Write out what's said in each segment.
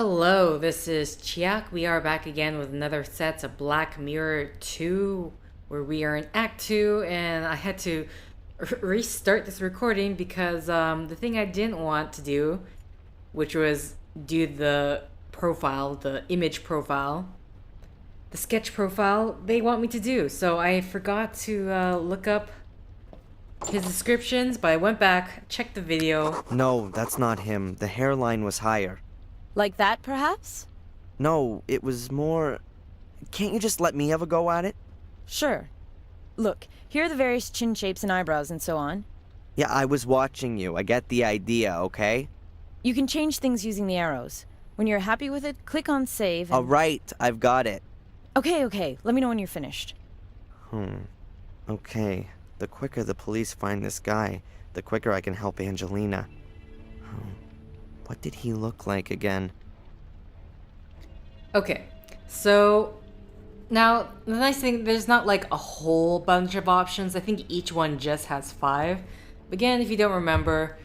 Hello, this is Chiak. We are back again with another set of Black Mirror 2, where we are in Act 2, and I had to restart this recording because the thing I didn't want to do, which was do the profile, the image profile, the sketch profile, they want me to do. So I forgot to look up his descriptions, but I went back, checked the video. No, that's not him. The hairline was higher. Like that, perhaps? No, it was more... Can't you just let me have a go at it? Sure. Look, here are the various chin shapes and eyebrows and so on. Yeah, I was watching you. I get the idea, okay? You can change things using the arrows. When you're happy with it, click on save and... Alright, I've got it. Okay. Let me know when you're finished. Okay. The quicker the police find this guy, the quicker I can help Angelina. What did he look like again? Okay, so now the nice thing, there's not like a whole bunch of options. I think each one just has 5. Again, if you don't remember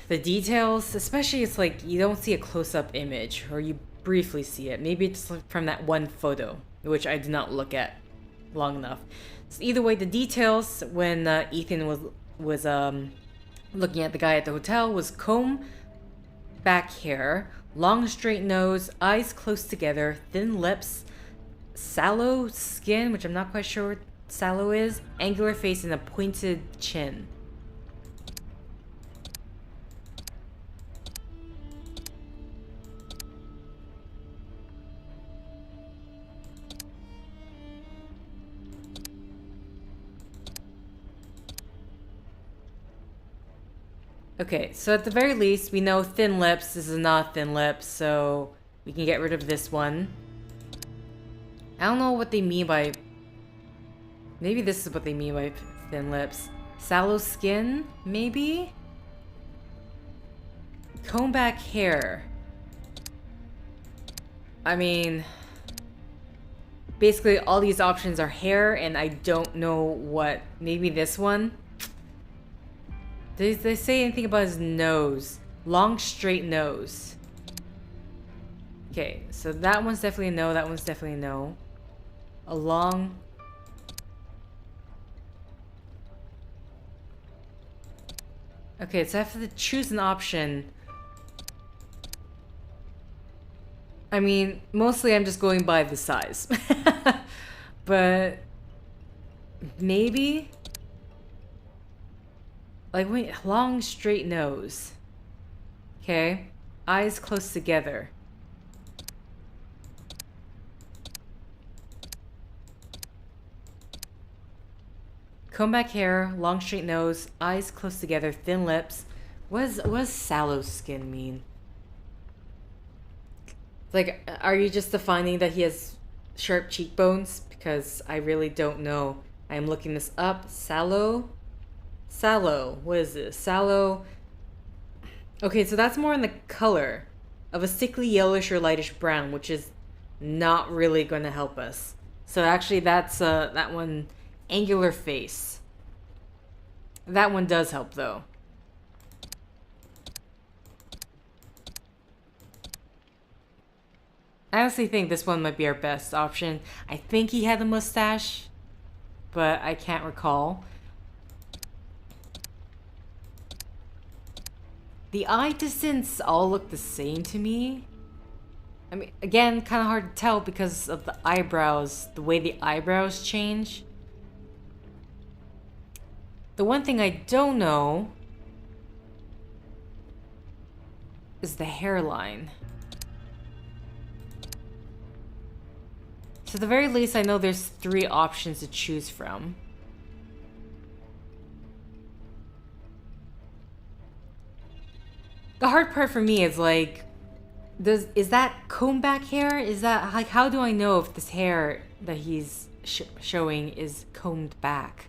the details, especially it's like you don't see a close-up image or you briefly see it. Maybe it's from that one photo, which I did not look at long enough. So either way, the details when Ethan was looking at the guy at the hotel was comb back hair, long straight nose, eyes close together, thin lips, sallow skin, which I'm not quite sure what sallow is, angular face, and a pointed chin. Okay, so at the very least, we know thin lips. This is not thin lips, so we can get rid of this one. I don't know what they mean by... Maybe this is what they mean by thin lips. Sallow skin, maybe? Comb back hair. I mean... Basically, all these options are hair, and I don't know what... Maybe this one? Did they say anything about his nose? Long, straight nose. Okay, so that one's definitely a no. That one's definitely a no. A long... Okay, so I have to choose an option. I mean, mostly I'm just going by the size. But... Maybe... Like, wait, long, straight nose. Okay. Eyes close together. Comb back hair, long, straight nose, eyes close together, thin lips. What does sallow skin mean? Like, are you just defining that he has sharp cheekbones? Because I really don't know. I am looking this up. Sallow? Sallow. What is this? Sallow. Okay, so that's more in the color of a sickly yellowish or lightish brown, which is not really going to help us. So actually that's that one, angular face. That one does help though. I honestly think this one might be our best option. I think he had a mustache, but I can't recall. The eye distance all look the same to me. I mean, again, kind of hard to tell because of the eyebrows, the way the eyebrows change. The one thing I don't know is the hairline. So at the very least, I know there's 3 options to choose from. The hard part for me is like, is that comb back hair? Is that like, how do I know if this hair that he's showing is combed back?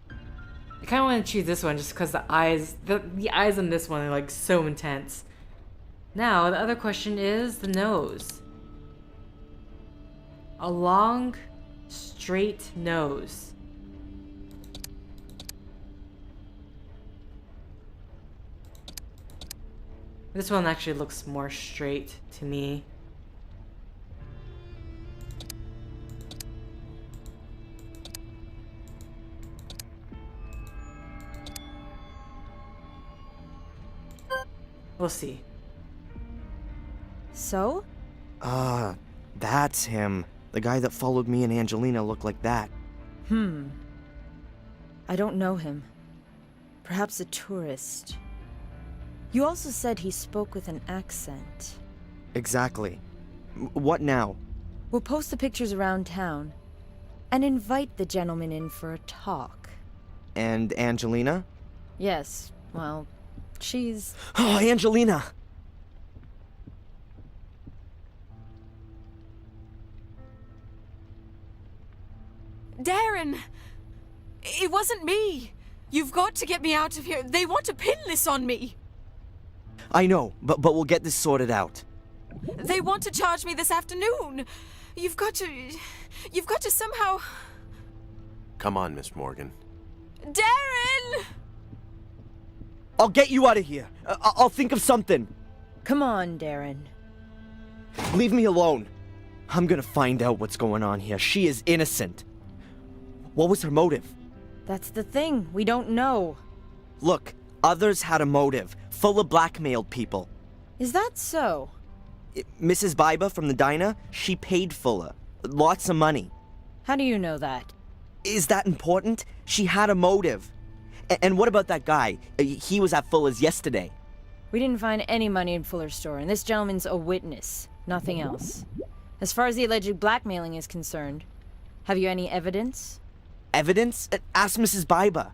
I kind of want to choose this one just because the eyes on this one are like so intense. Now the other question is the nose. A long, straight nose. This one actually looks more straight to me. We'll see. So? That's him. The guy that followed me and Angelina looked like that. I don't know him. Perhaps a tourist. You also said he spoke with an accent. Exactly. What now? We'll post the pictures around town and invite the gentleman in for a talk. And Angelina? Yes, well, she's... Oh, Angelina! Darren! It wasn't me! You've got to get me out of here. They want to pin this on me! I know, but we'll get this sorted out. They want to charge me this afternoon! You've got to somehow... Come on, Miss Morgan. Darren! I'll get you out of here. I'll think of something. Come on, Darren. Leave me alone. I'm gonna find out what's going on here. She is innocent. What was her motive? That's the thing. We don't know. Look, others had a motive. Fuller blackmailed people. Is that so? Mrs. Biba from the diner, she paid Fuller. Lots of money. How do you know that? Is that important? She had a motive. And what about that guy? He was at Fuller's yesterday. We didn't find any money in Fuller's store, and this gentleman's a witness. Nothing else. As far as the alleged blackmailing is concerned, have you any evidence? Evidence? Ask Mrs. Biba.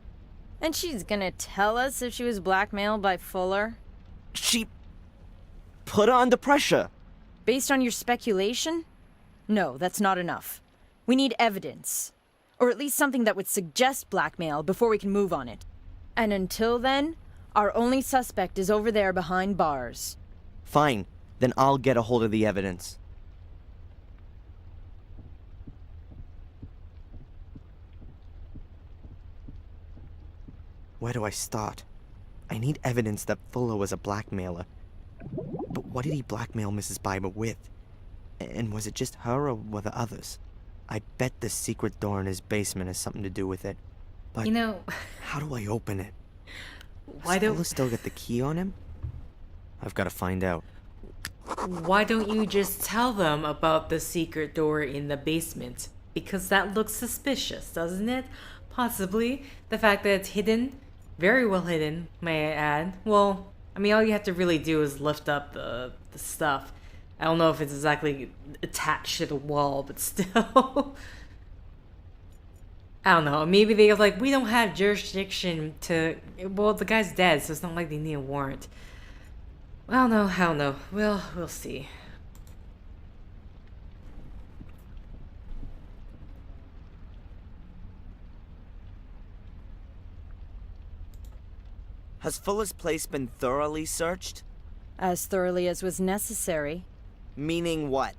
And she's gonna tell us if she was blackmailed by Fuller? She put her under pressure. Based on your speculation? No, that's not enough. We need evidence. Or at least something that would suggest blackmail before we can move on it. And until then, our only suspect is over there behind bars. Fine, then I'll get a hold of the evidence. Where do I start? I need evidence that Fuller was a blackmailer. But what did he blackmail Mrs. Biba with? And was it just her or were there others? I bet the secret door in his basement has something to do with it. But You know, how do I open it? why Does don't Fuller still get the key on him? I've got to find out. why don't you just tell them about the secret door in the basement? Because that looks suspicious, doesn't it? Possibly. The fact that it's hidden, very well hidden, may I add. Well, I mean, all you have to really do is lift up the stuff. I don't know if it's exactly attached to the wall, but still. I don't know. Maybe they're like, we don't have jurisdiction to... Well, the guy's dead, so it's not like they need a warrant. I don't know. We'll see. Has Fuller's place been thoroughly searched? As thoroughly as was necessary. Meaning what?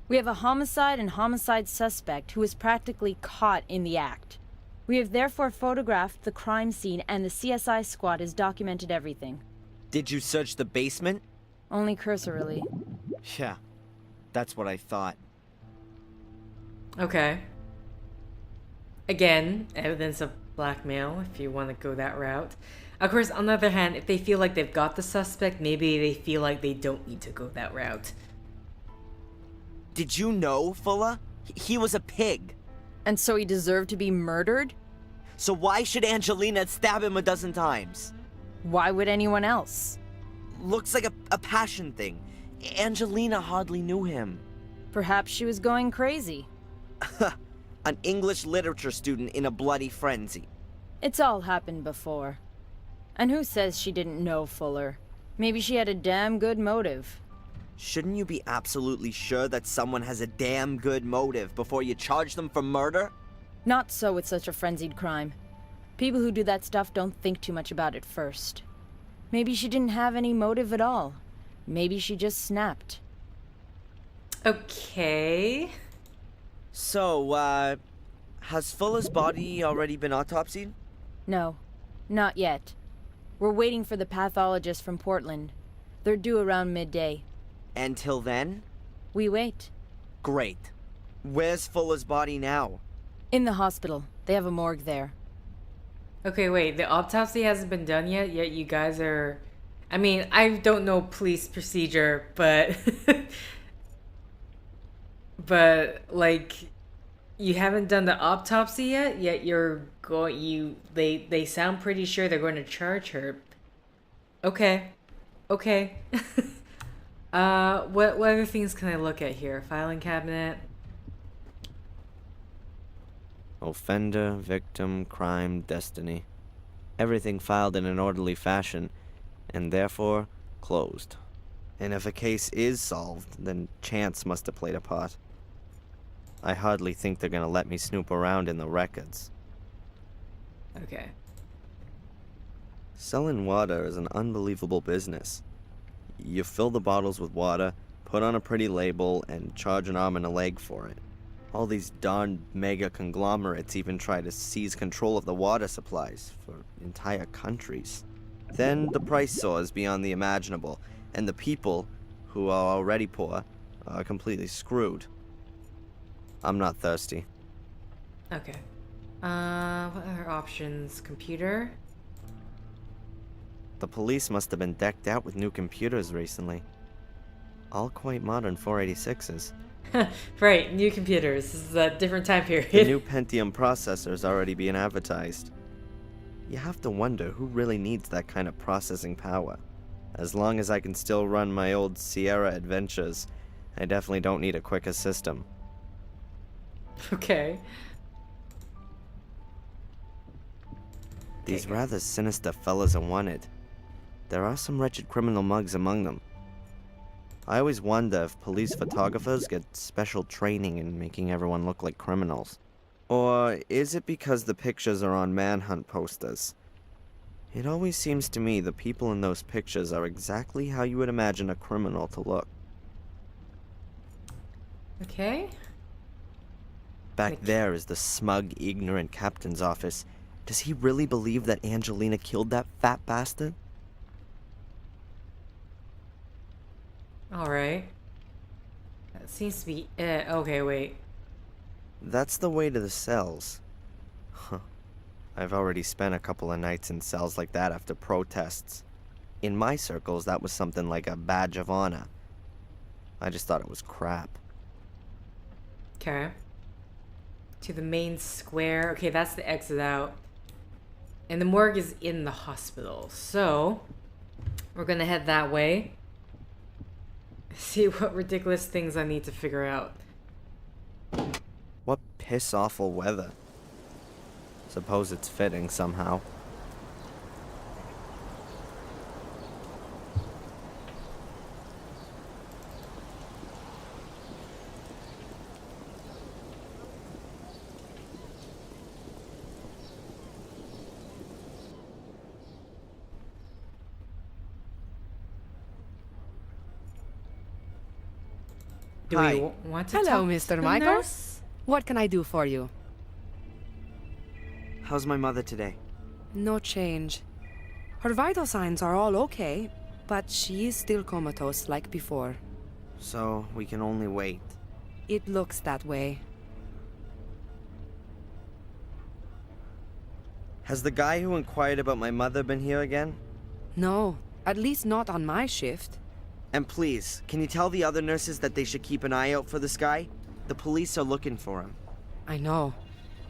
We have a homicide and homicide suspect who was practically caught in the act. We have therefore photographed the crime scene and the CSI squad has documented everything. Did you search the basement? Only cursorily. Yeah, that's what I thought. Okay. Again, evidence of blackmail, if you want to go that route. Of course, on the other hand, if they feel like they've got the suspect, maybe they feel like they don't need to go that route. Did you know, Fuller? He was a pig. And so he deserved to be murdered? So why should Angelina stab him a dozen times? Why would anyone else? Looks like a passion thing. Angelina hardly knew him. Perhaps she was going crazy. An English literature student in a bloody frenzy. It's all happened before. And who says she didn't know Fuller? Maybe she had a damn good motive. Shouldn't you be absolutely sure that someone has a damn good motive before you charge them for murder? Not so with such a frenzied crime. People who do that stuff don't think too much about it first. Maybe she didn't have any motive at all. Maybe she just snapped. Okay. So, has Fuller's body already been autopsied? No, not yet. We're waiting for the pathologist from Portland. They're due around midday. Until then? We wait. Great. Where's Fuller's body now? In the hospital. They have a morgue there. Okay, wait, the autopsy hasn't been done yet you guys are... I mean, I don't know police procedure, but... but, like, you haven't done the autopsy yet you're going... They sound pretty sure they're going to charge her. Okay. Okay. What other things can I look at here? Filing cabinet. Offender, victim, crime, destiny. Everything filed in an orderly fashion, and therefore closed. And if a case is solved, then chance must have played a part. I hardly think they're gonna let me snoop around in the records. Okay. Selling water is an unbelievable business. You fill the bottles with water, put on a pretty label, and charge an arm and a leg for it. All these darn mega conglomerates even try to seize control of the water supplies for entire countries. Then the price soars beyond the imaginable, and the people, who are already poor, are completely screwed. I'm not thirsty. Okay. What other options? Computer? The police must have been decked out with new computers recently. All quite modern 486s. Right, new computers. This is a different time period. The new Pentium processor is already being advertised. You have to wonder who really needs that kind of processing power. As long as I can still run my old Sierra adventures, I definitely don't need a quicker system. Okay. These rather sinister fellas are wanted. There are some wretched criminal mugs among them. I always wonder if police photographers get special training in making everyone look like criminals. Or is it because the pictures are on manhunt posters? It always seems to me the people in those pictures are exactly how you would imagine a criminal to look. Okay. Back there is the smug, ignorant captain's office. Does he really believe that Angelina killed that fat bastard? Alright. That seems to be it. Okay, wait. That's the way to the cells. Huh. I've already spent a couple of nights in cells like that after protests. In my circles, that was something like a badge of honor. I just thought it was crap. Okay. To the main square. Okay, that's the exit out. And the morgue is in the hospital. So, we're gonna head that way. See what ridiculous things I need to figure out. What piss-awful weather. Suppose it's fitting somehow. Do Hi. we want to Hello, talk Mr. to Michaels. nurse? What can I do for you? How's my mother today? No change. Her vital signs are all okay, but she is still comatose like before. So, we can only wait. It looks that way. Has the guy who inquired about my mother been here again? No, at least not on my shift. And please, can you tell the other nurses that they should keep an eye out for this guy? The police are looking for him. I know.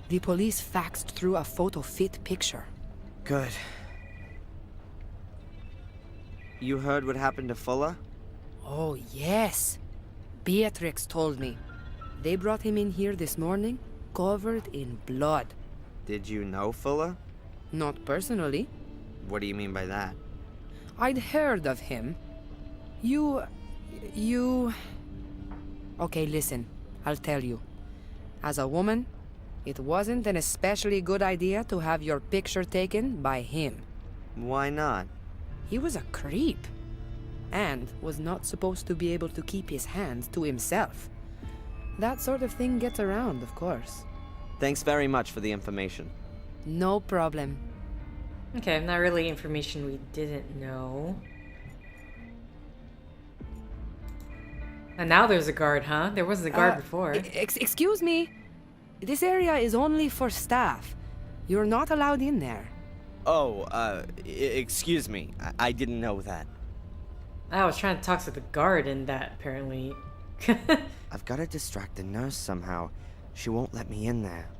The police faxed through a photo fit picture. Good. You heard what happened to Fuller? Oh, yes. Beatrix told me. They brought him in here this morning, covered in blood. Did you know Fuller? Not personally. What do you mean by that? I'd heard of him. You... Okay, listen. I'll tell you. As a woman, it wasn't an especially good idea to have your picture taken by him. Why not? He was a creep. And was not supposed to be able to keep his hands to himself. That sort of thing gets around, of course. Thanks very much for the information. No problem. Okay, not really information we didn't know. And now there's a guard, huh? There wasn't a guard before. Excuse me. This area is only for staff. You're not allowed in there. Oh, excuse me. I didn't know that. I was trying to talk to the guard and that apparently... I've got to distract the nurse somehow. She won't let me in there.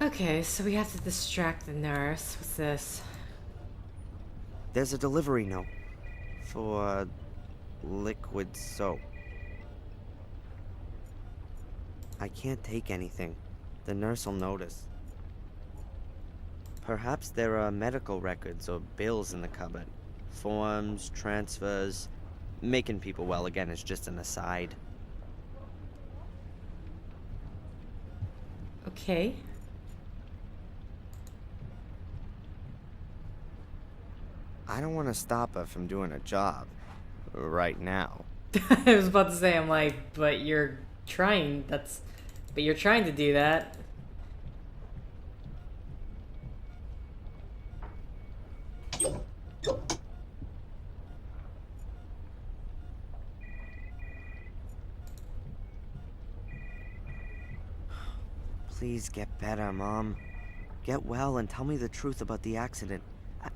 Okay, so we have to distract the nurse. What's this? There's a delivery note for liquid soap. I can't take anything. The nurse will notice. Perhaps there are medical records or bills in the cupboard. Forms, transfers. Making people well again is just an aside. Okay. I don't want to stop her from doing her job. Right now. I was about to say, I'm like, but you're trying, but you're trying to do that. Please get better, Mom. Get well and tell me the truth about the accident.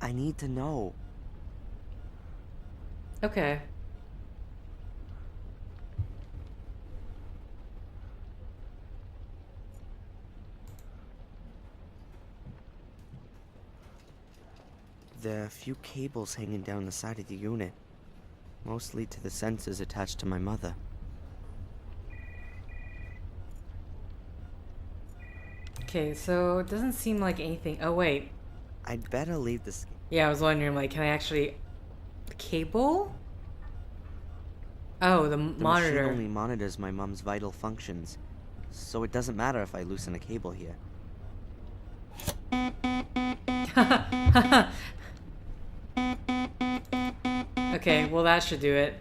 I need to know. Okay. There are a few cables hanging down the side of the unit. Mostly to the sensors attached to my mother. Okay, so it doesn't seem like anything. Oh, wait. I'd better leave this. Yeah, I was wondering, like, can I actually... The cable? Oh, the monitor. The machine only monitors my mom's vital functions. So it doesn't matter if I loosen a cable here. Okay, well that should do it.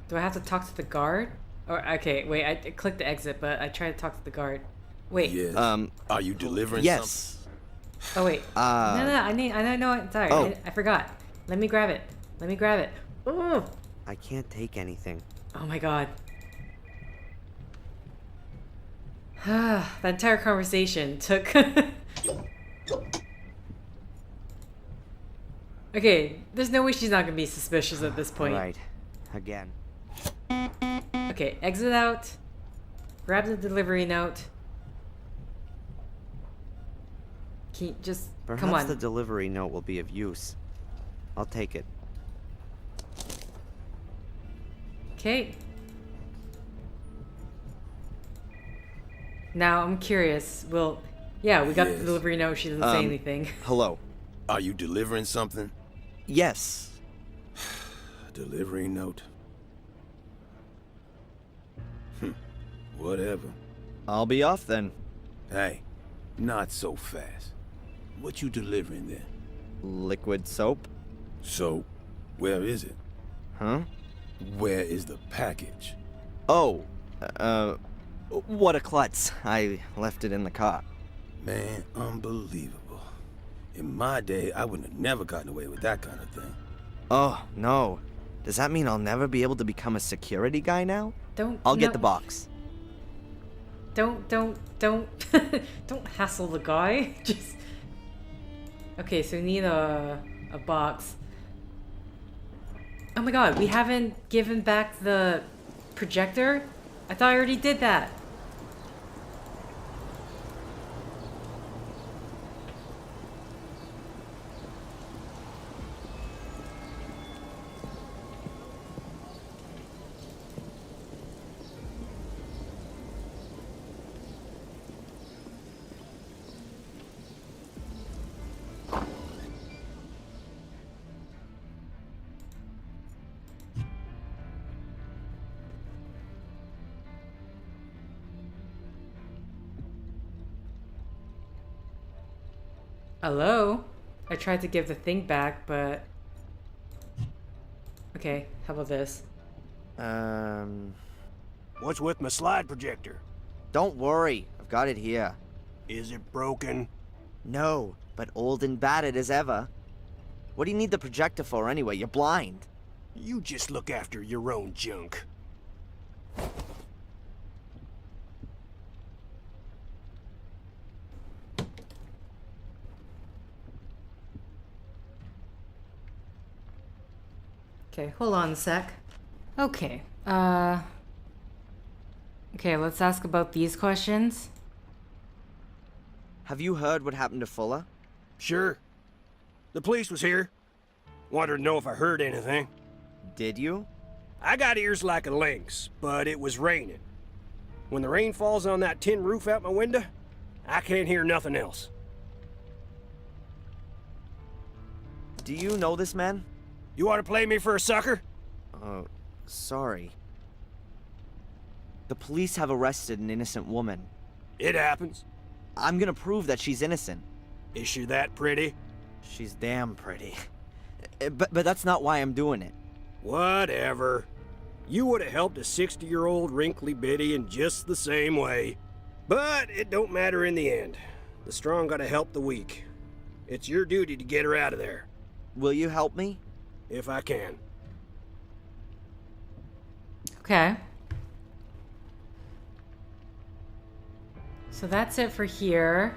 Do I have to talk to the guard? Or, okay, wait, I clicked the exit, but I tried to talk to the guard. Wait. Yes. Are you delivering yes. something? Oh, wait. No, I know it's sorry. Oh. I forgot. Let me grab it. Let me grab it. Ooh. I can't take anything. Oh my god. That entire conversation took... Okay, there's no way she's not gonna be suspicious at this point. Right. Again. Okay, exit out. Grab the delivery note. Can you just... Perhaps come on. the delivery note will be of use. I'll take it. Okay. Now, I'm curious. Well, yeah, we got the Yes. delivery note. She doesn't say anything. Hello. Are you delivering something? Yes. Delivery note. Whatever. I'll be off then. Hey, not so fast. What you delivering there? Liquid soap? So, where is it? Huh? Where is the package? Oh, what a klutz. I left it in the car. Man, unbelievable. In my day, I wouldn't have never gotten away with that kind of thing. Oh, no. Does that mean I'll never be able to become a security guy now? I'll get the box. Don't don't hassle the guy. Just... Okay, so we need a box. Oh my god, we haven't given back the projector? I thought I already did that. Hello? I tried to give the thing back, but... Okay, how about this? What's with my slide projector? Don't worry. I've got it here. Is it broken? No, but old and battered as ever. What do you need the projector for anyway? You're blind. You just look after your own junk. Okay, hold on a sec. Okay, okay, let's ask about these questions. Have you heard what happened to Fuller? Sure. The police was here. Wanted to know if I heard anything. Did you? I got ears like a lynx, but it was raining. When the rain falls on that tin roof out my window, I can't hear nothing else. Do you know this man? You want to play me for a sucker? Sorry. The police have arrested an innocent woman. It happens. I'm gonna prove that she's innocent. Is she that pretty? She's damn pretty. But that's not why I'm doing it. Whatever. You would have helped a 60-year-old wrinkly biddy in just the same way. But it don't matter in the end. The strong gotta help the weak. It's your duty to get her out of there. Will you help me? If I can. Okay. So that's it for here.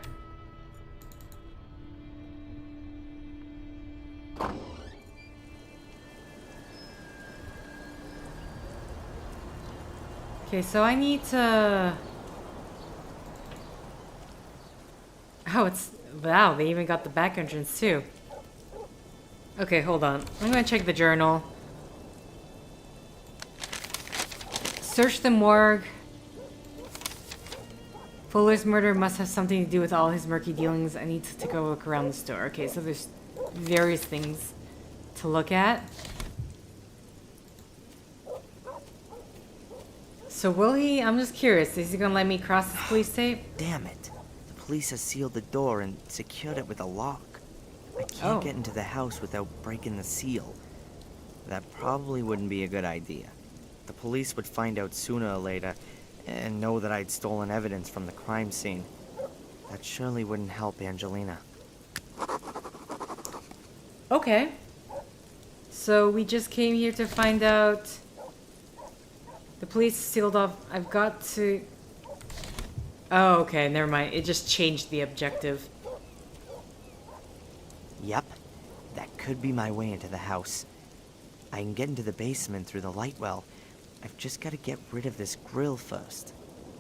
Okay, so I need to... Oh, it's... Wow, they even got the back entrance too. Okay, hold on. I'm gonna check the journal. Search the morgue. Fuller's murder must have something to do with all his murky dealings. I need to take a look around the store. Okay, so there's various things to look at. So will he? I'm just curious. Is he gonna let me cross this police tape? Damn it. The police has sealed the door and secured it with a lock. I can't get into the house without breaking the seal. That probably wouldn't be a good idea. The police would find out sooner or later and know that I'd stolen evidence from the crime scene. That surely wouldn't help Angelina. Okay. So we just came here to find out... The police sealed off... I've got to... Oh, okay, never mind. It just changed the objective. Yep, that could be my way into the house. I can get into the basement through the light well. I've just got to get rid of this grill first.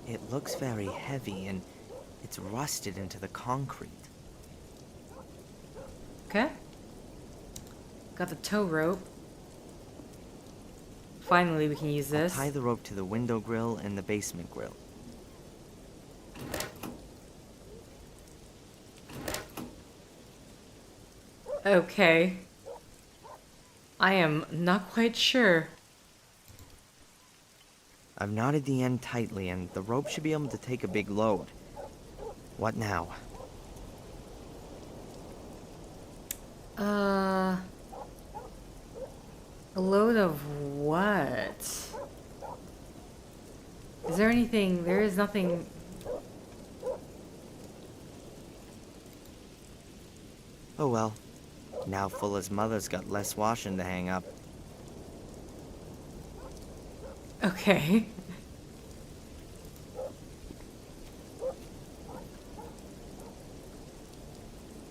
It looks very heavy and it's rusted into the concrete. Okay. Got the tow rope. Finally, we can use this. I'll tie the rope to the window grill and the basement grill. Okay. I am not quite sure. I've knotted the end tightly and the rope should be able to take a big load. What now? A load of what? Is there anything? There is nothing. Oh well. Now Fuller's mother's got less washing to hang up. Okay.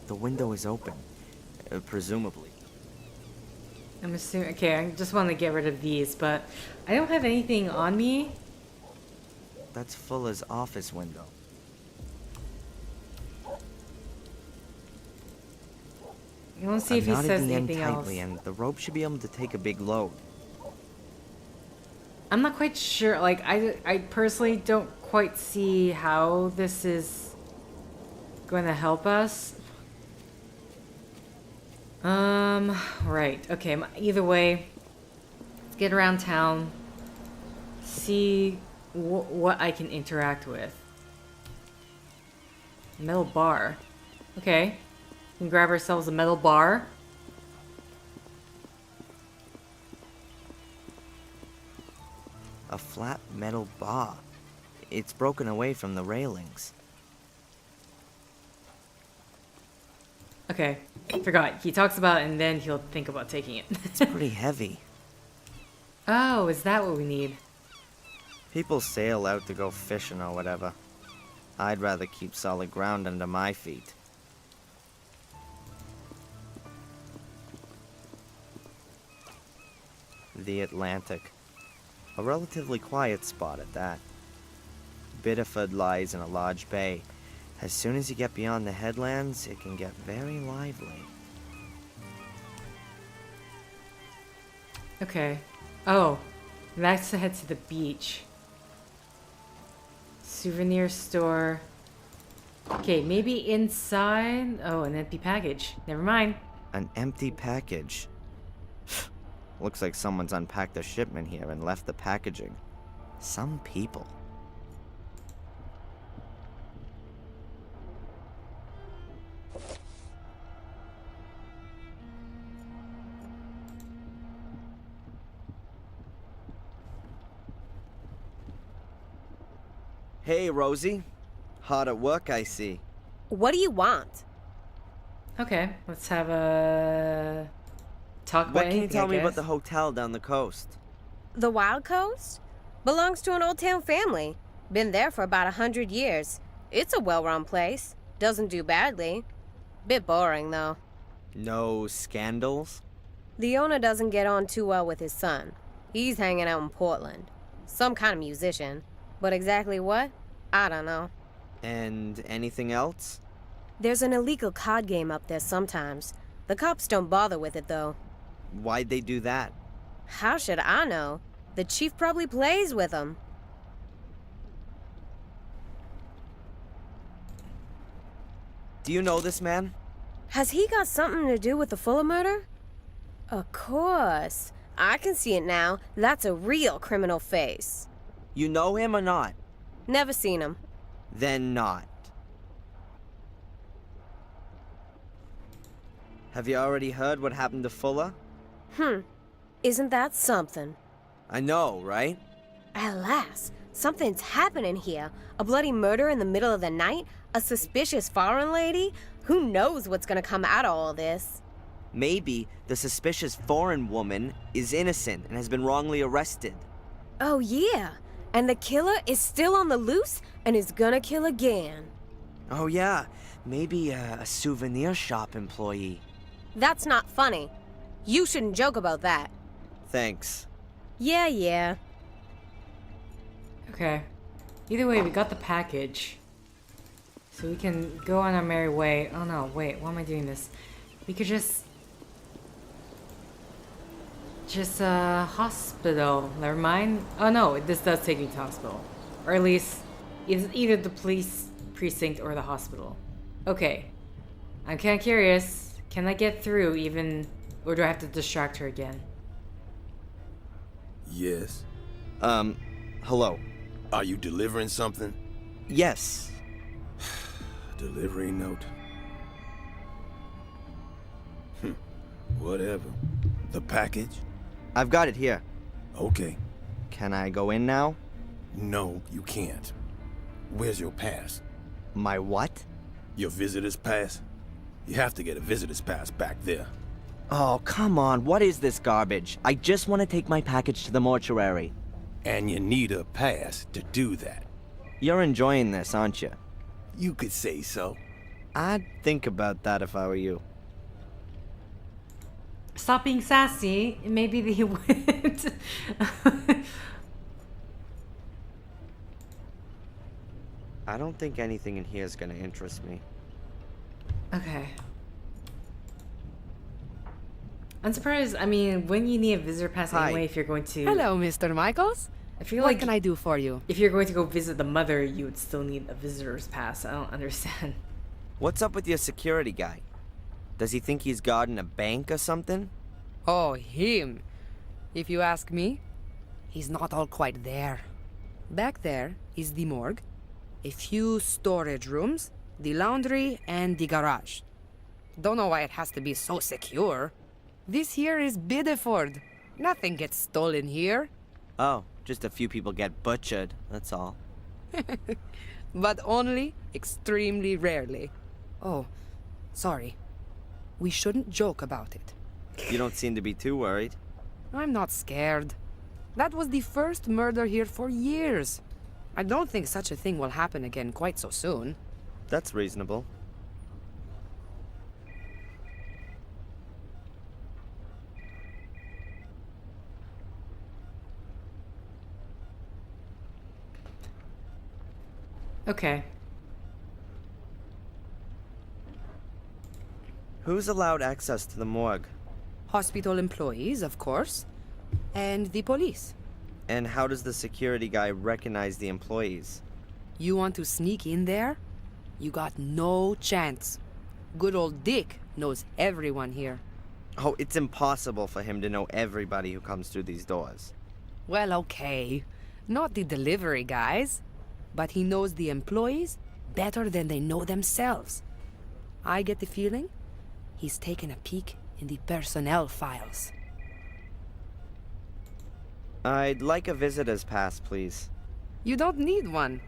The window is open. Presumably. I'm assuming. Okay, I just want to get rid of these, but I don't have anything on me. That's Fuller's office window. I want to see if he says anything else. And the rope should be able to take a big load. I'm not quite sure. Like, I personally don't quite see how this is going to help us. Right. Okay. Either way, let's get around town. See what I can interact with. Metal bar. Okay. We can grab ourselves a metal bar. A flat metal bar. It's broken away from the railings. Okay, forgot. He talks about it and then he'll think about taking it. It's pretty heavy. Oh, is that what we need? People sail out to go fishing or whatever. I'd rather keep solid ground under my feet. The Atlantic. A relatively quiet spot at that. Biddeford lies in a large bay. As soon as you get beyond the headlands, it can get very lively. Okay. Oh, that's to head to the beach. Souvenir store. Okay, maybe inside. Oh, an empty package. Never mind. An empty package. Looks like someone's unpacked a shipment here and left the packaging. Some people. Hey, Rosie. Hard at work, I see. What do you want? Okay, let's have a talk about What can you anything, tell I me about guess. the hotel down the coast? The Wild Coast? Belongs to an old town family. Been there for about 100 years. It's a well-run place. Doesn't do badly. Bit boring, though. No scandals? The owner doesn't get on too well with his son. He's hanging out in Portland. Some kind of musician. But exactly what? I don't know. And anything else? There's an illegal card game up there sometimes. The cops don't bother with it, though. Why'd they do that? How should I know? The chief probably plays with them. Do you know this man? Has he got something to do with the Fuller murder? Of course. I can see it now. That's a real criminal face. You know him or not? Never seen him. Then not. Have you already heard what happened to Fuller? Isn't that something? I know, right? Alas, something's happening here. A bloody murder in the middle of the night? A suspicious foreign lady? Who knows what's gonna come out of all this? Maybe the suspicious foreign woman is innocent and has been wrongly arrested. Oh yeah, and the killer is still on the loose and is gonna kill again. Oh yeah, maybe a souvenir shop employee. That's not funny. You shouldn't joke about that. Thanks. Yeah. Okay. Either way, we got the package. So we can go on our merry way. Oh no, wait, why am I doing this? We could just hospital. Never mind. Oh no, this does take me to hospital. Or at least, it's either the police precinct or the hospital. Okay. I'm kinda curious. Can I get through even, or do I have to distract her again? Yes. Hello. Are you delivering something? Yes. Delivery note. Whatever. The package? I've got it here. Okay. Can I go in now? No, you can't. Where's your pass? My what? Your visitor's pass? You have to get a visitor's pass back there. Oh, come on. What is this garbage? I just want to take my package to the mortuary. And you need a pass to do that. You're enjoying this, aren't you? You could say so. I'd think about that if I were you. Stop being sassy. Maybe they would. I don't think anything in here is gonna interest me. Okay. I'm surprised. I mean, when you need a visitor pass Hi. anyway, if you're going to. Hello, Mr. Michaels. I feel What like can I do for you? if you're going to go visit the mother, you would still need a visitor's pass. I don't understand. What's up with your security guy? Does he think he's guarding a bank or something? Oh, him. If you ask me, he's not all quite there. Back there is the morgue, a few storage rooms, the laundry, and the garage. Don't know why it has to be so secure. This here is Biddeford. Nothing gets stolen here. Oh, just a few people get butchered, that's all. But only extremely rarely. Oh, sorry. We shouldn't joke about it. You don't seem to be too worried. I'm not scared. That was the first murder here for years. I don't think such a thing will happen again quite so soon. That's reasonable. Okay. Who's allowed access to the morgue? Hospital employees, of course. And the police. And how does the security guy recognize the employees? You want to sneak in there? You got no chance. Good old Dick knows everyone here. Oh, it's impossible for him to know everybody who comes through these doors. Well, okay. Not the delivery guys. But he knows the employees better than they know themselves. I get the feeling he's taken a peek in the personnel files. I'd like a visitor's pass, please. You don't need one.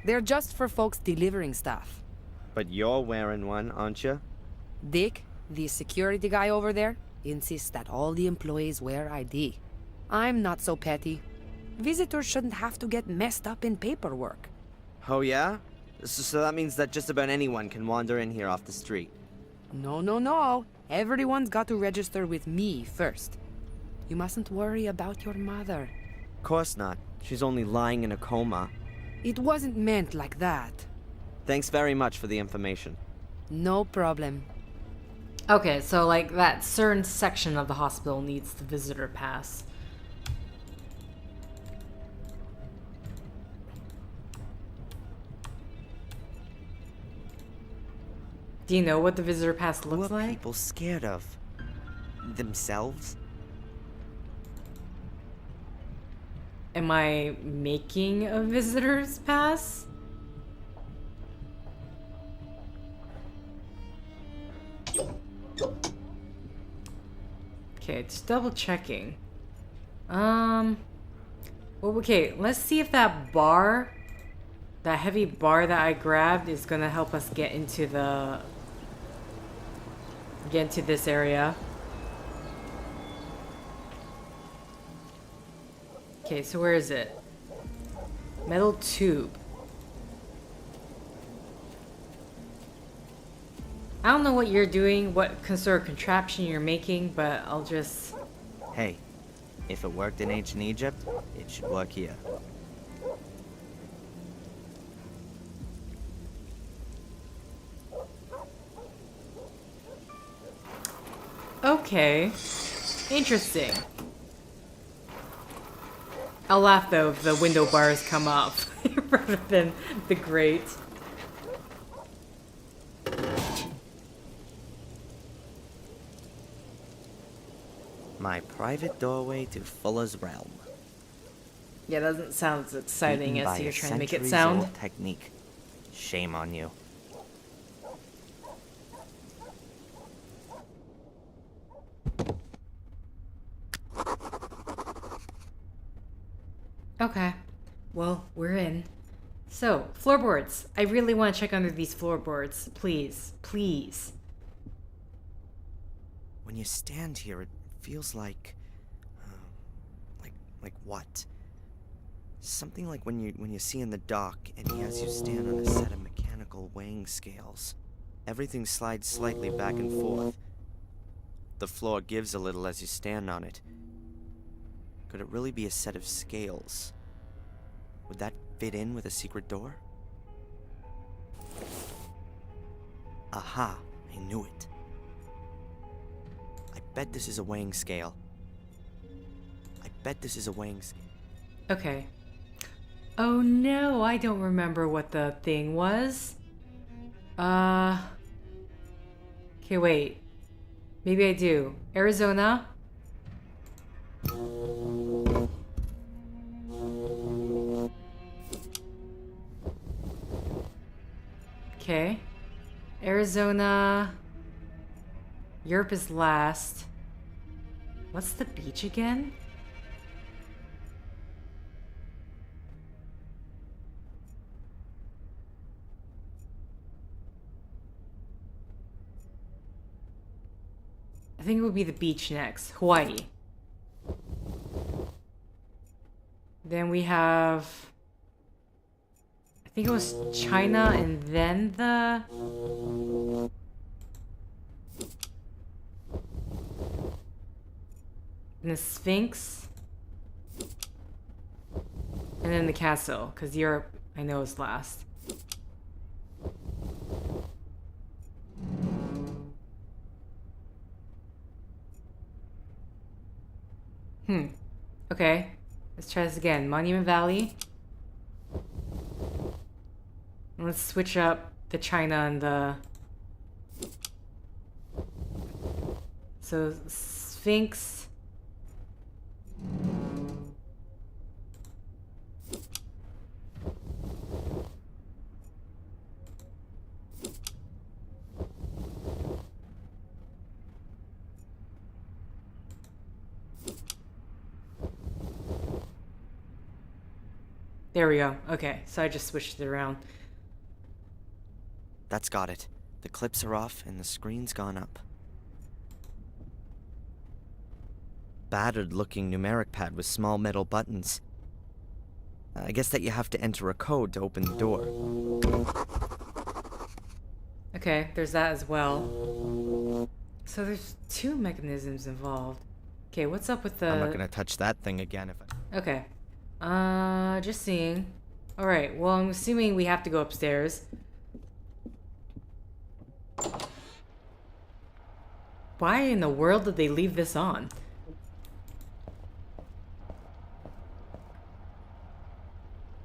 They're just for folks delivering stuff. But you're wearing one, aren't you? Dick, the security guy over there, insists that all the employees wear ID. I'm not so petty. Visitors shouldn't have to get messed up in paperwork. Oh, yeah? So that means that just about anyone can wander in here off the street. No. Everyone's got to register with me first. You mustn't worry about your mother. Of course not. She's only lying in a coma. It wasn't meant like that. Thanks very much for the information. No problem. Okay, so like that certain section of the hospital needs the visitor pass. Do you know what the visitor pass looks What are like? people scared of? Themselves? Am I making a visitor's pass? Okay, just double checking. Well, okay, let's see if that bar, that heavy bar that I grabbed, is gonna help us get into this area. Okay, so where is it? Metal tube. I don't know what you're doing, what sort of contraption you're making, but I'll just... Hey, if it worked in ancient Egypt, it should work here. Okay. Interesting. I'll laugh though if the window bars come up rather than the grate. My private doorway to Fuller's realm. Yeah, that doesn't sound as exciting Beaten as by you're a trying to make it sound. centuries-old technique. Shame on you. Okay. Well, we're in. So, floorboards. I really want to check under these floorboards. Please. Please. When you stand here, it feels like what? Something like when you see in the dock, and he has you stand on a set of mechanical weighing scales. Everything slides slightly back and forth. The floor gives a little as you stand on it. Could it really be a set of scales? Would that fit in with a secret door? Aha, I knew it. I bet this is a weighing scale. I bet this is a weighing scale. Okay. Oh no, I don't remember what the thing was. Okay, wait. Maybe I do. Arizona? Okay. Arizona. Europe is last. What's the beach again? I think it would be the beach next. Hawaii. Then we have... I think it was China and then the... And the Sphinx. And then the castle, because Europe, I know, is last. Okay. Let's try this again. Monument Valley. And let's switch up the China and the... So, Sphinx. There we go. Okay, so I just switched it around. That's got it. The clips are off and the screen's gone up. Battered-looking numeric pad with small metal buttons. I guess that you have to enter a code to open the door. Okay, there's that as well. So there's two mechanisms involved. Okay, what's up with the... I'm not gonna touch that thing again if I... Okay. Just seeing. Alright, well, I'm assuming we have to go upstairs. Why in the world did they leave this on?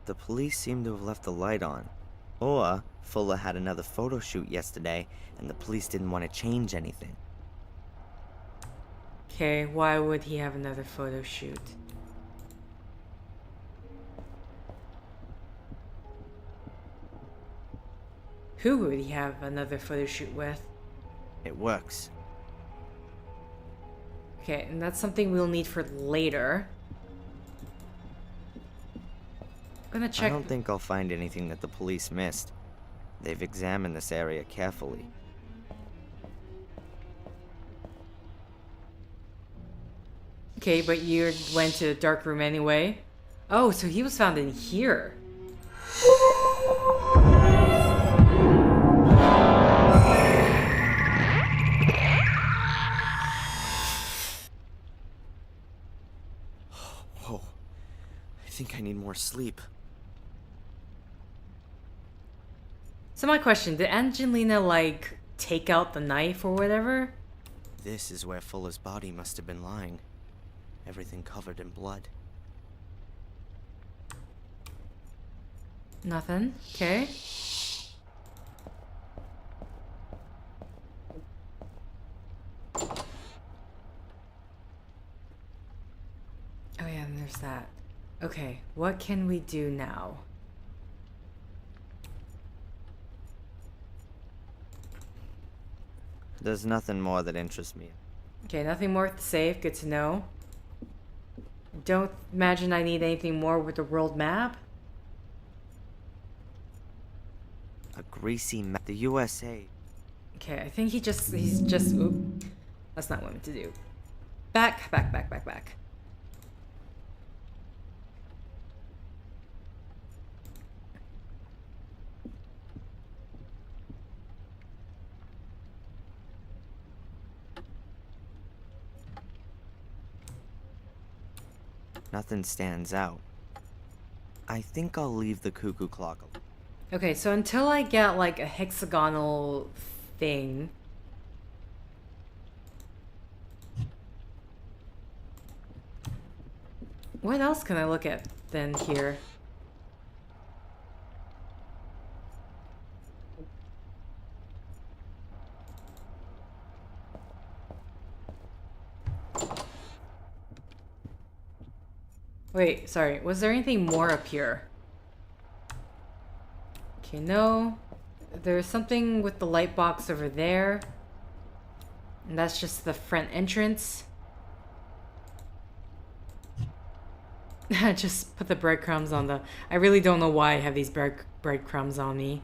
The police seem to have left the light on. Or Fuller had another photo shoot yesterday, and the police didn't want to change anything. Okay, why would he have another photo shoot? Who would he have another photo shoot with? It works. Okay, and that's something we'll need for later. I'm gonna check... I don't think I'll find anything that the police missed. They've examined this area carefully. Okay, but you went to the dark room anyway. Oh, so he was found in here. Whoa. I think I need more sleep. So my question, did Angelina, like, take out the knife or whatever? This is where Fuller's body must have been lying. Everything covered in blood. Nothing. Okay. Oh yeah, and there's that. Okay, what can we do now? There's nothing more that interests me. Okay, nothing more to save. Good to know. Don't imagine I need anything more with the world map. A greasy map. The USA. Okay, I think he's just, oop. That's not what I meant to do. Back. Nothing stands out. I think I'll leave the cuckoo clock alone. Okay, so until I get like a hexagonal thing. What else can I look at then here? Wait, sorry. Was there anything more up here? Okay, no. There's something with the light box over there. And that's just the front entrance. Just put the breadcrumbs on the... I really don't know why I have these breadcrumbs on me.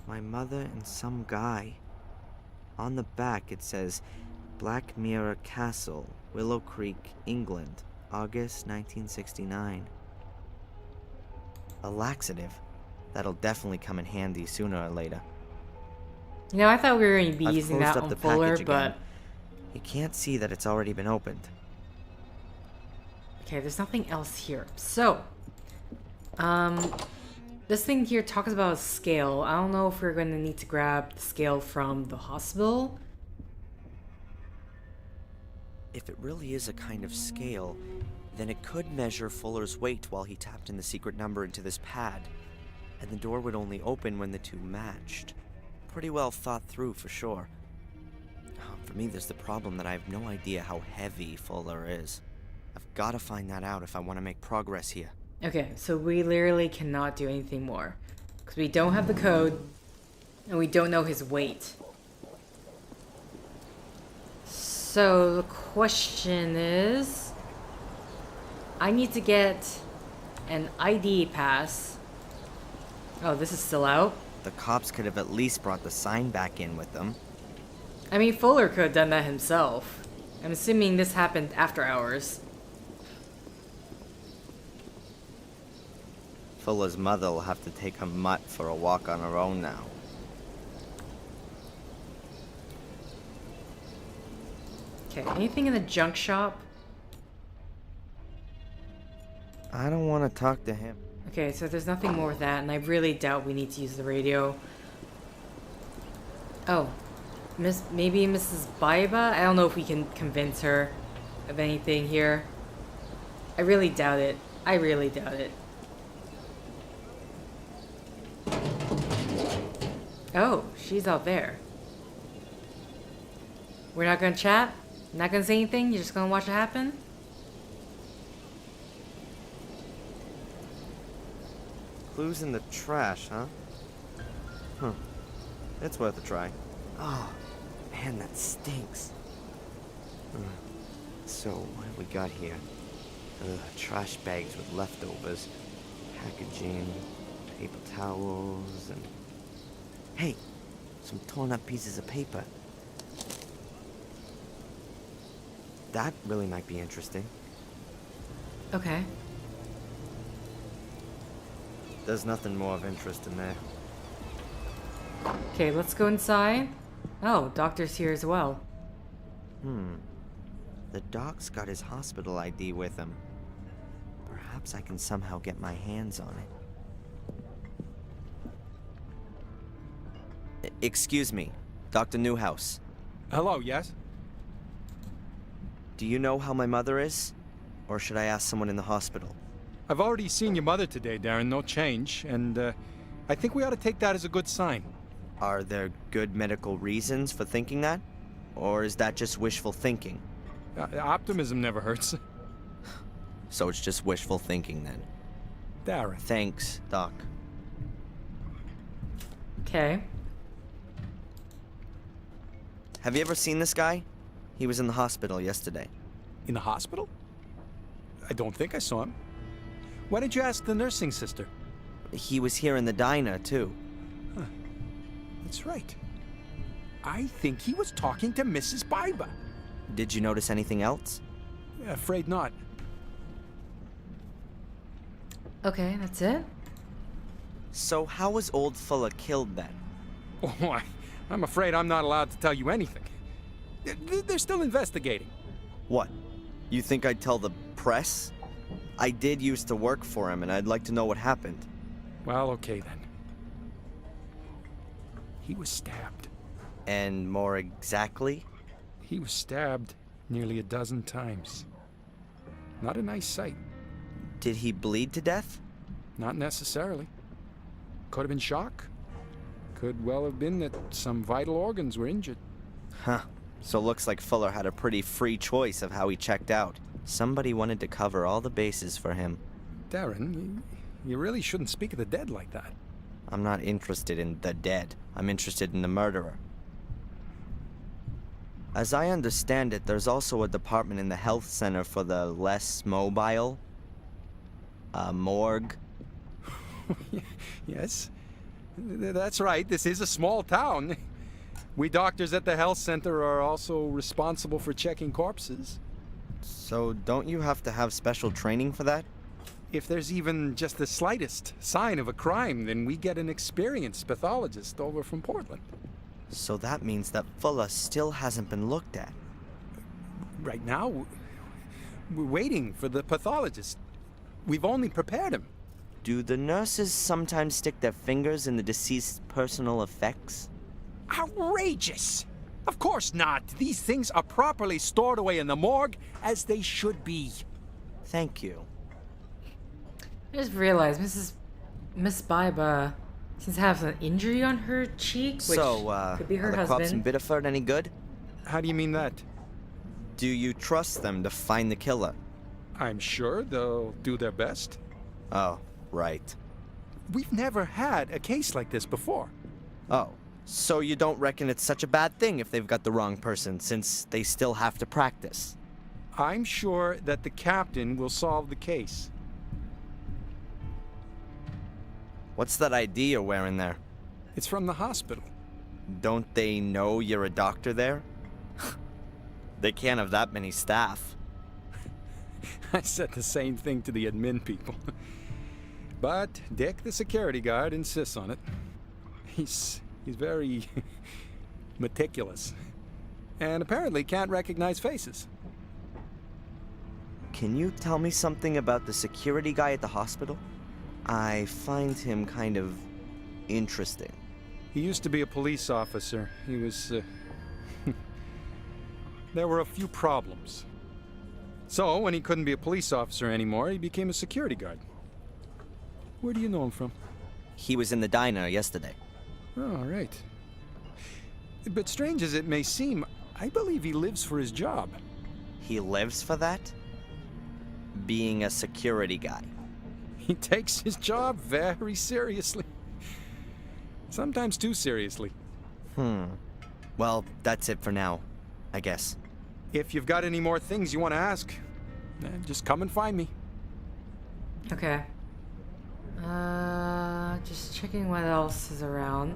My mother and some guy. On the back it says, Black Mirror Castle, Willow Creek, England, August 1969. A laxative. That'll definitely come in handy sooner or later. You know, I thought we were going to be I've using closed that up on the Fuller, package again. but... You can't see that it's already been opened. Okay, there's nothing else here. So, this thing here talks about a scale. I don't know if we're going to need to grab the scale from the hospital. If it really is a kind of scale, then it could measure Fuller's weight while he tapped in the secret number into this pad. And the door would only open when the two matched. Pretty well thought through for sure. For me, there's the problem that I have no idea how heavy Fuller is. I've got to find that out if I want to make progress here. Okay, so we literally cannot do anything more. Because we don't have the code, and we don't know his weight. So the question is... I need to get an ID pass. Oh, this is still out? The cops could have at least brought the sign back in with them. I mean, Fuller could have done that himself. I'm assuming this happened after hours. Fuller's mother will have to take her mutt for a walk on her own now. Okay, anything in the junk shop? I don't want to talk to him. Okay, so there's nothing more with that, and I really doubt we need to use the radio. Oh, maybe Mrs. Baiba? I don't know if we can convince her of anything here. I really doubt it. I really doubt it. Oh, she's out there. We're not gonna chat? Not gonna say anything? You're just gonna watch it happen? Clues in the trash, huh? It's worth a try. Oh, man, that stinks. So, what have we got here? Trash bags with leftovers, packaging, paper towels, and... Hey, some torn up pieces of paper. That really might be interesting. Okay. There's nothing more of interest in there. Okay, let's go inside. Oh, doctor's here as well. The doc's got his hospital ID with him. Perhaps I can somehow get my hands on it. Excuse me, Dr. Newhouse. Hello, yes? Do you know how my mother is? Or should I ask someone in the hospital? I've already seen your mother today, Darren. No change. And I think we ought to take that as a good sign. Are there good medical reasons for thinking that? Or is that just wishful thinking? Optimism never hurts. So it's just wishful thinking then. Darren. Thanks, Doc. Okay. Have you ever seen this guy? He was in the hospital yesterday. In the hospital? I don't think I saw him. Why didn't you ask the nursing sister? He was here in the diner, too. Huh. That's right. I think he was talking to Mrs. Baiba. Did you notice anything else? Afraid not. Okay, that's it? So how was old Fuller killed then? Oh, I'm afraid I'm not allowed to tell you anything. They're still investigating. What? You think I'd tell the press? I did used to work for him, and I'd like to know what happened. Well, okay then. He was stabbed. And more exactly? He was stabbed nearly a dozen times. Not a nice sight. Did he bleed to death? Not necessarily. Could have been shock. Could well have been that some vital organs were injured. Huh. So looks like Fuller had a pretty free choice of how he checked out. Somebody wanted to cover all the bases for him. Darren, you really shouldn't speak of the dead like that. I'm not interested in the dead. I'm interested in the murderer. As I understand it, there's also a department in the health center for the less mobile. A morgue. Yes, that's right. This is a small town. We doctors at the health center are also responsible for checking corpses. So don't you have to have special training for that? If there's even just the slightest sign of a crime, then we get an experienced pathologist over from Portland. So that means that Fuller still hasn't been looked at. Right now, we're waiting for the pathologist. We've only prepared him. Do the nurses sometimes stick their fingers in the deceased's personal effects? Outrageous! Of course not. These things are properly stored away in the morgue, as they should be. Thank you. I just realized Miss Baiba seems to have an injury on her cheek, which could be her are the cops in husband. Biddeford any good? How do you mean that? Do you trust them to find the killer? I'm sure they'll do their best. Oh, right. We've never had a case like this before. Oh, so you don't reckon it's such a bad thing if they've got the wrong person, since they still have to practice? I'm sure that the captain will solve the case. What's that ID you're wearing there? It's from the hospital. Don't they know you're a doctor there? They can't have that many staff. I said the same thing to the admin people. But Dick, the security guard, insists on it. He's very meticulous. And apparently can't recognize faces. Can you tell me something about the security guy at the hospital? I find him kind of interesting. He used to be a police officer. He was, There were a few problems. So, when he couldn't be a police officer anymore, he became a security guard. Where do you know him from? He was in the diner yesterday. Oh, right. But strange as it may seem, I believe he lives for his job. He lives for that? Being a security guy. He takes his job very seriously. Sometimes too seriously. Well, that's it for now, I guess. If you've got any more things you want to ask, just come and find me. Okay. Just checking what else is around.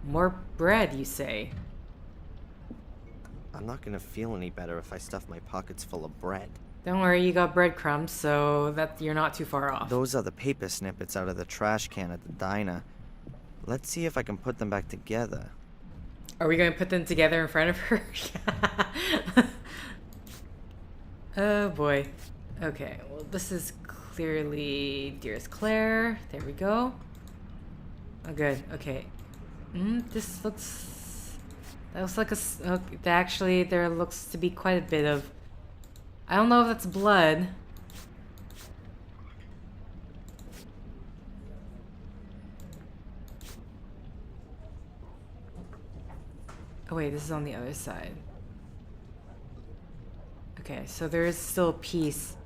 More bread, you say? I'm not gonna feel any better if I stuff my pockets full of bread. Don't worry, you got breadcrumbs, so that you're not too far off. Those are the paper snippets out of the trash can at the diner. Let's see if I can put them back together. Are we going to put them together in front of her? Oh boy. Okay, well this is clearly Dearest Claire. There we go. Oh good, okay. This looks... That looks like actually, there looks to be quite a bit of... I don't know if that's blood. Oh wait, this is on the other side. Okay, so there is still a piece.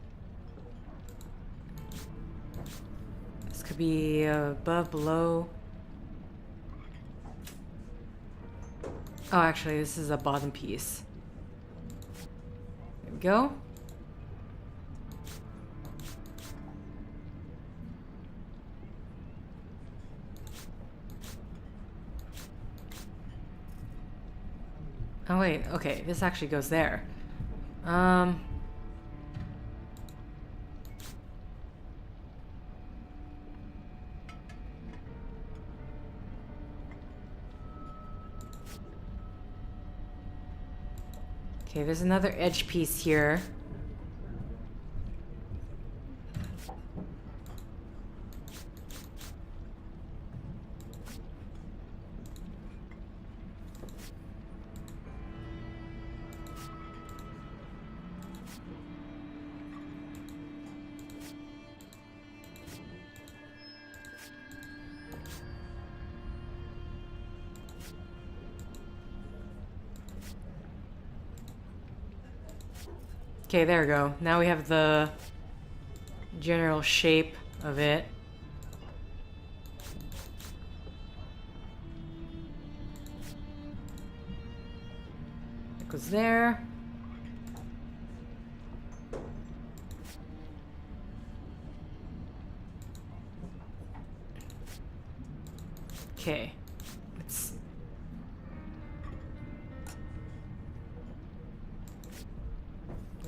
This could be above, below. Oh, actually, this is a bottom piece. There we go. Oh wait, okay, this actually goes there. Okay, there's another edge piece here. Okay, there we go. Now we have the general shape of it. It goes there. Okay.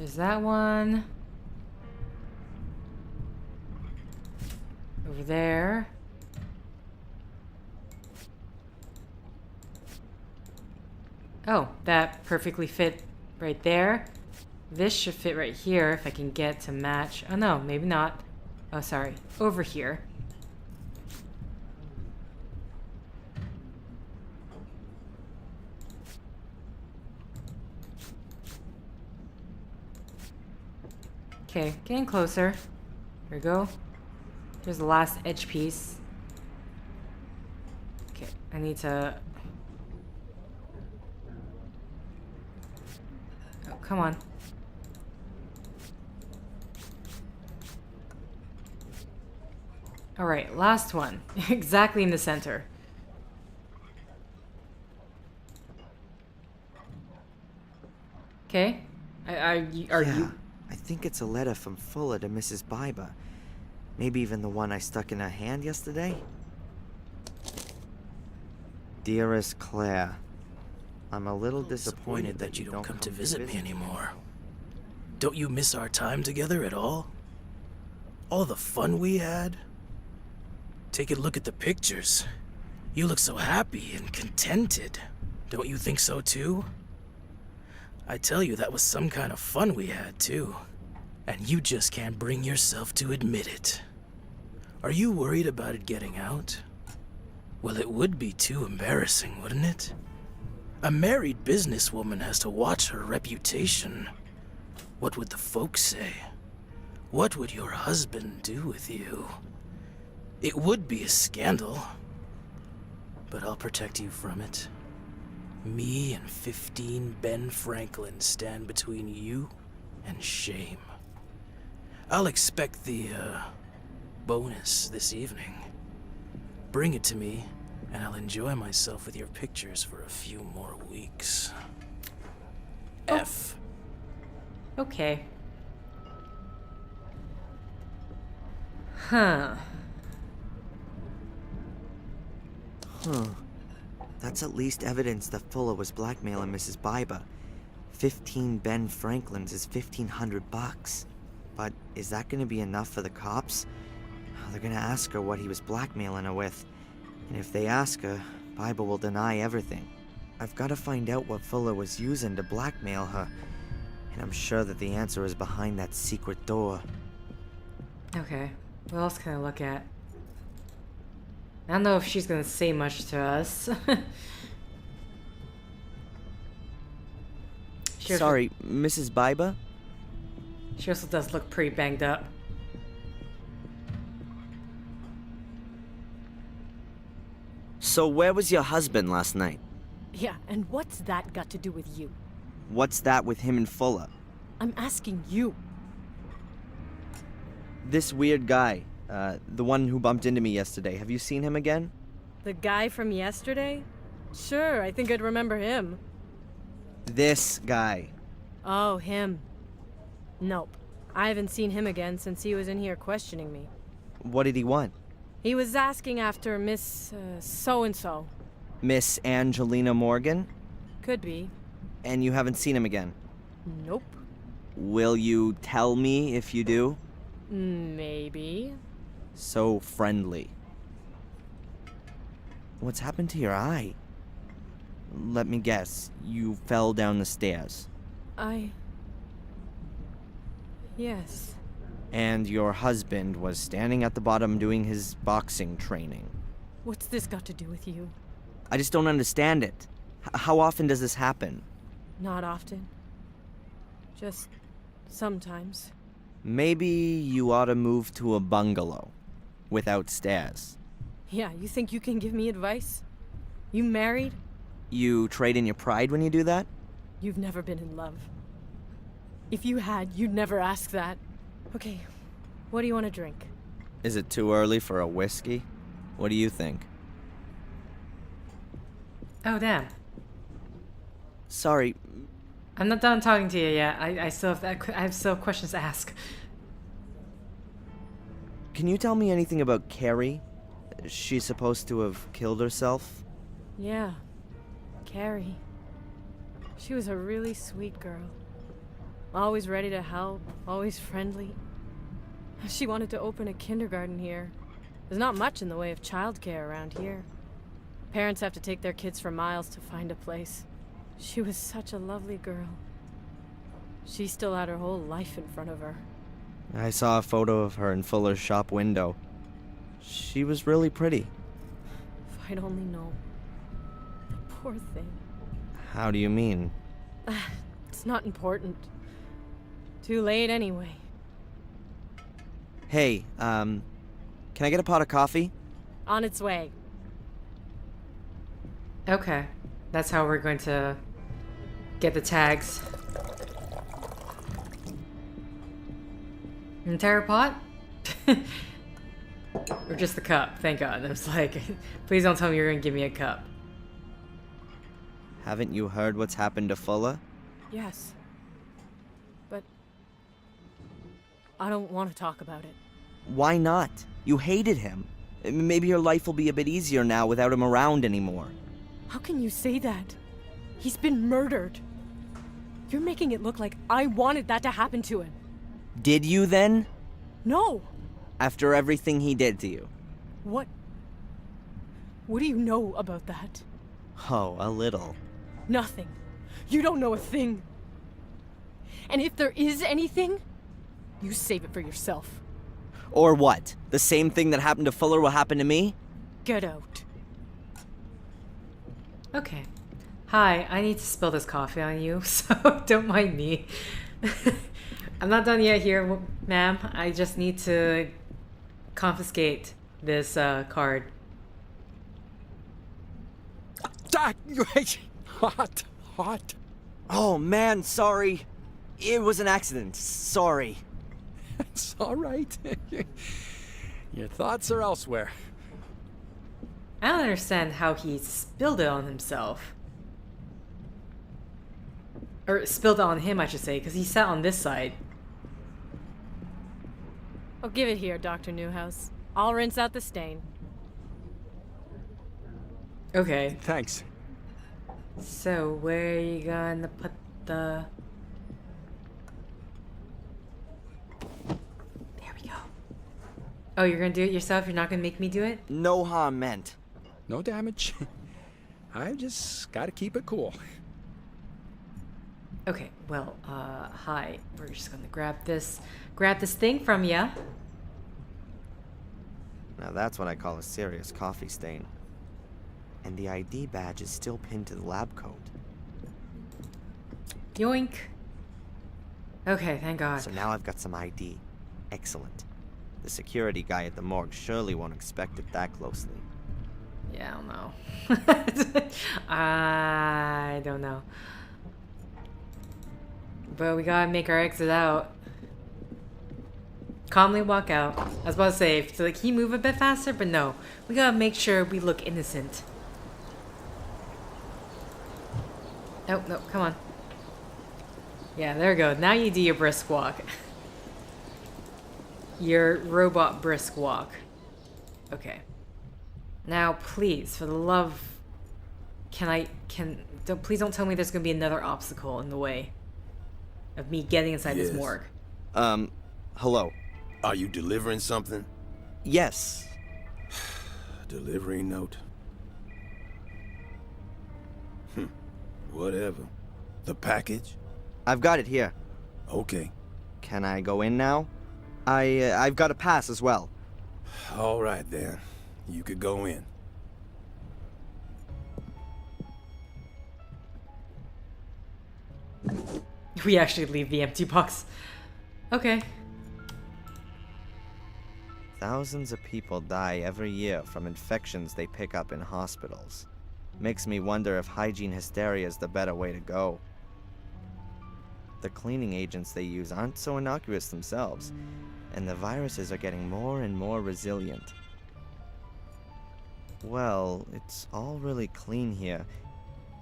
There's that one. Over there. Oh, that perfectly fit right there. This should fit right here if I can get to match. Oh no, maybe not. Oh, sorry. Over here. Okay, getting closer. Here we go. Here's the last edge piece. Okay, I need to... Oh, come on. Alright, last one. Exactly in the center. Okay. Are you... I think it's a letter from Fuller to Mrs. Biber. Maybe even the one I stuck in her hand yesterday? Dearest Claire, I'm a little disappointed that you don't come to visit me anymore. Don't you miss our time together at all? All the fun we had? Take a look at the pictures. You look so happy and contented. Don't you think so too? I tell you, that was some kind of fun we had too. And you just can't bring yourself to admit it. Are you worried about it getting out? Well, it would be too embarrassing, wouldn't it? A married businesswoman has to watch her reputation. What would the folks say? What would your husband do with you? It would be a scandal. But I'll protect you from it. Me and 15 Ben Franklin stand between you and shame. I'll expect the, bonus this evening. Bring it to me, and I'll enjoy myself with your pictures for a few more weeks. Oh. F. Okay. Huh. That's at least evidence that Fuller was blackmailing Mrs. Biber. 15 Ben Franklins is $1,500. But is that gonna be enough for the cops? They're gonna ask her what he was blackmailing her with. And if they ask her, Biber will deny everything. I've gotta find out what Fuller was using to blackmail her. And I'm sure that the answer is behind that secret door. Okay. What else can I look at? I don't know if she's gonna say much to us. Sorry, Mrs. Biber? She also does look pretty banged up. So where was your husband last night? Yeah, and what's that got to do with you? What's that with him and Fuller? I'm asking you. This weird guy, the one who bumped into me yesterday. Have you seen him again? The guy from yesterday? Sure, I think I'd remember him. This guy. Oh, him. Nope. I haven't seen him again since he was in here questioning me. What did he want? He was asking after Miss, so-and-so. Miss Angelina Morgan? Could be. And you haven't seen him again? Nope. Will you tell me if you do? Maybe. So friendly. What's happened to your eye? Let me guess. You fell down the stairs. Yes. And your husband was standing at the bottom doing his boxing training. What's this got to do with you? I just don't understand it. How often does this happen? Not often. Just sometimes. Maybe you ought to move to a bungalow without stairs. Yeah, you think you can give me advice? You married? You trade in your pride when you do that? You've never been in love. If you had, you'd never ask that. Okay, what do you want to drink? Is it too early for a whiskey? What do you think? Oh, damn. Sorry. I'm not done talking to you yet. I still have questions to ask. Can you tell me anything about Carrie? She's supposed to have killed herself? Yeah, Carrie. She was a really sweet girl. Always ready to help, always friendly. She wanted to open a kindergarten here. There's not much in the way of childcare around here. Parents have to take their kids for miles to find a place. She was such a lovely girl. She still had her whole life in front of her. I saw a photo of her in Fuller's shop window. She was really pretty. If I'd only known. The poor thing. How do you mean? It's not important. Too late anyway. Hey, can I get a pot of coffee? On its way. Okay. That's how we're going to get the tags. Entire pot? Or just the cup? Thank God. I was like, please don't tell me you're gonna give me a cup. Haven't you heard what's happened to Fuller? Yes. But I don't want to talk about it. Why not? You hated him. Maybe your life will be a bit easier now without him around anymore. How can you say that? He's been murdered. You're making it look like I wanted that to happen to him. Did you then? No! After everything he did to you? What do you know about that? Oh, a little. Nothing. You don't know a thing. And if there is anything, you save it for yourself. Or what? The same thing that happened to Fuller will happen to me? Get out. Okay. Hi, I need to spill this coffee on you, so don't mind me. I'm not done yet here, ma'am. I just need to confiscate this card. Hot. Oh man, sorry. It was an accident. Sorry. It's all right. Your thoughts are elsewhere. I don't understand how he spilled it on himself. Or spilled it on him, I should say, because he sat on this side. Oh, give it here, Dr. Newhouse. I'll rinse out the stain. Okay. Thanks. So, where are you gonna put the... There we go. Oh, you're gonna do it yourself? You're not gonna make me do it? No harm meant. No damage. I just gotta keep it cool. Okay, well, hi. We're just gonna grab this thing from ya. Now that's what I call a serious coffee stain. And the ID badge is still pinned to the lab coat. Yoink. Okay, thank God. So now I've got some ID. Excellent. The security guy at the morgue surely won't expect it that closely. Yeah, I don't know. I don't know. But we gotta make our exit out. Calmly walk out. I was about to say, so like, can you move a bit faster? But no. We gotta make sure we look innocent. Oh, no, come on. Yeah, there we go. Now you do your brisk walk. Your robot brisk walk. Okay. Now, please, for the love... please don't tell me there's gonna be another obstacle in the way of me getting inside this morgue. Hello. Are you delivering something? Yes. Delivery note. Whatever. The package? I've got it here. Okay. Can I go in now? I've got a pass as well. All right, then. You could go in. We actually leave the empty box. Okay. Thousands of people die every year from infections they pick up in hospitals. Makes me wonder if hygiene hysteria is the better way to go. The cleaning agents they use aren't so innocuous themselves, and the viruses are getting more and more resilient. Well, it's all really clean here,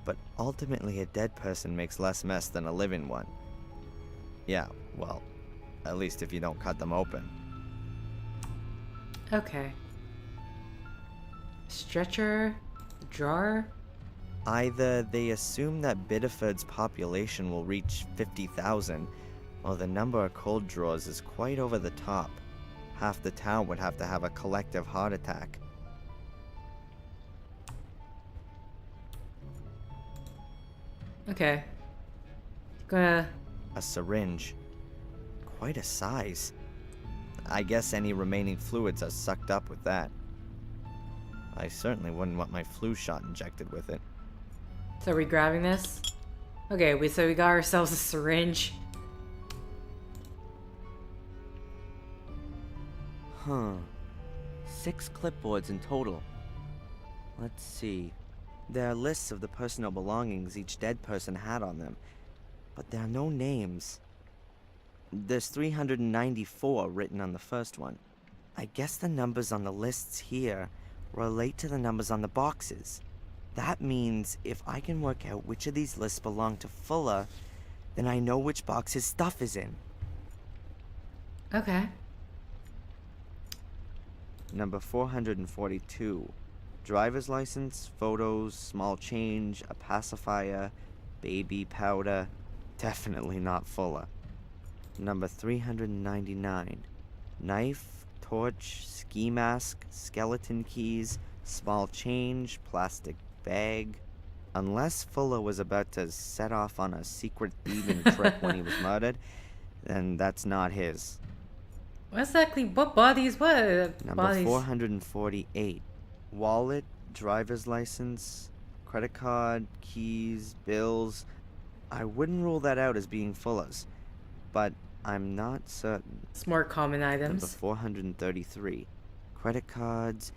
but ultimately a dead person makes less mess than a living one. Yeah, well, at least if you don't cut them open. Okay. Stretcher? Drawer? Either they assume that Biddeford's population will reach 50,000, Oh, the number of cold drawers is quite over the top. Half the town would have to have a collective heart attack. Okay. Gonna... A syringe. Quite a size. I guess any remaining fluids are sucked up with that. I certainly wouldn't want my flu shot injected with it. So are we grabbing this? Okay, so we got ourselves a syringe. Huh. 6 clipboards in total. Let's see. There are lists of the personal belongings each dead person had on them, but there are no names. There's 394 written on the first one. I guess the numbers on the lists here relate to the numbers on the boxes. That means if I can work out which of these lists belong to Fuller, then I know which box his stuff is in. Okay. Number 442. Driver's license, photos, small change, a pacifier, baby powder. Definitely not Fuller. Number 399. Knife, torch, ski mask, skeleton keys, small change, plastic bag. Unless Fuller was about to set off on a secret thieving trip when he was murdered, then that's not his. Exactly what bodies? What Number bodies? 448. Wallet, driver's license, credit card, keys, bills. I wouldn't rule that out as being Fuller's, but I'm not certain. It's more common items. Number 433. Credit cards,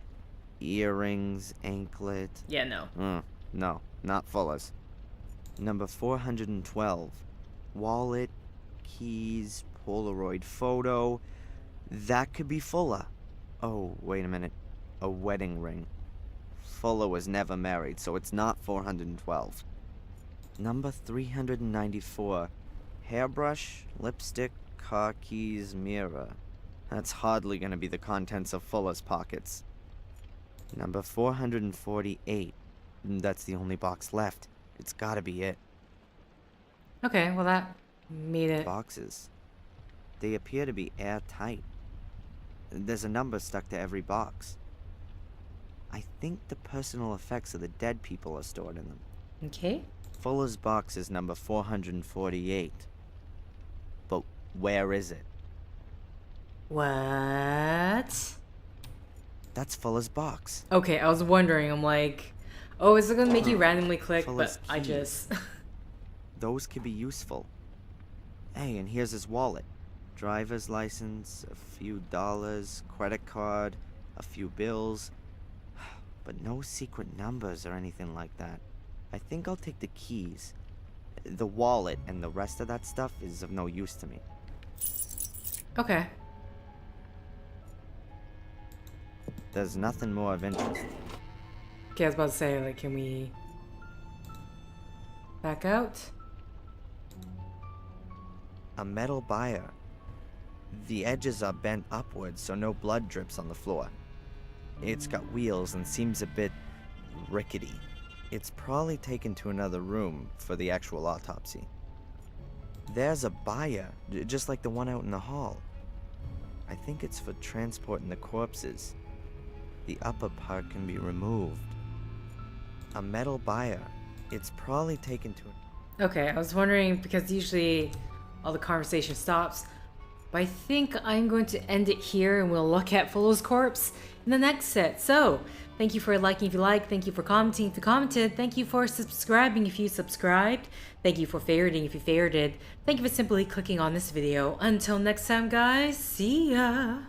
earrings, anklet. Yeah, no. No, not Fuller's. Number 412. Wallet, keys, Polaroid photo. That could be Fuller. Oh, wait a minute. A wedding ring. Fuller was never married, so it's not 412. Number 394. Hairbrush, lipstick, car keys, mirror. That's hardly gonna be the contents of Fuller's pockets. Number 448. That's the only box left. It's gotta be it. Okay, well that made it. Boxes. They appear to be airtight. There's a number stuck to every box. I think the personal effects of the dead people are stored in them. Okay. Fuller's box is number 448. But where is it? What? That's Fuller's box. Okay, I was wondering. I'm like, oh, is it gonna make you randomly click? Fuller's But I keys. just. Those could be useful. Hey, and here's his wallet. Driver's license, a few dollars, credit card, a few bills. But no secret numbers or anything like that. I think I'll take the keys. The wallet and the rest of that stuff is of no use to me. Okay. There's nothing more of interest. Okay, I was about to say, like, can we back out? A metal bier. The edges are bent upwards so no blood drips on the floor. It's got wheels and seems a bit rickety. It's probably taken to another room for the actual autopsy. There's a bier, just like the one out in the hall. I think it's for transporting the corpses. The upper part can be removed. A metal bier. It's probably taken to... Okay, I was wondering because usually all the conversation stops. But I think I'm going to end it here and we'll look at Fuller's corpse in the next set. So, thank you for liking if you liked, thank you for commenting if you commented, thank you for subscribing if you subscribed, thank you for favoriting if you favorited, thank you for simply clicking on this video. Until next time guys, see ya!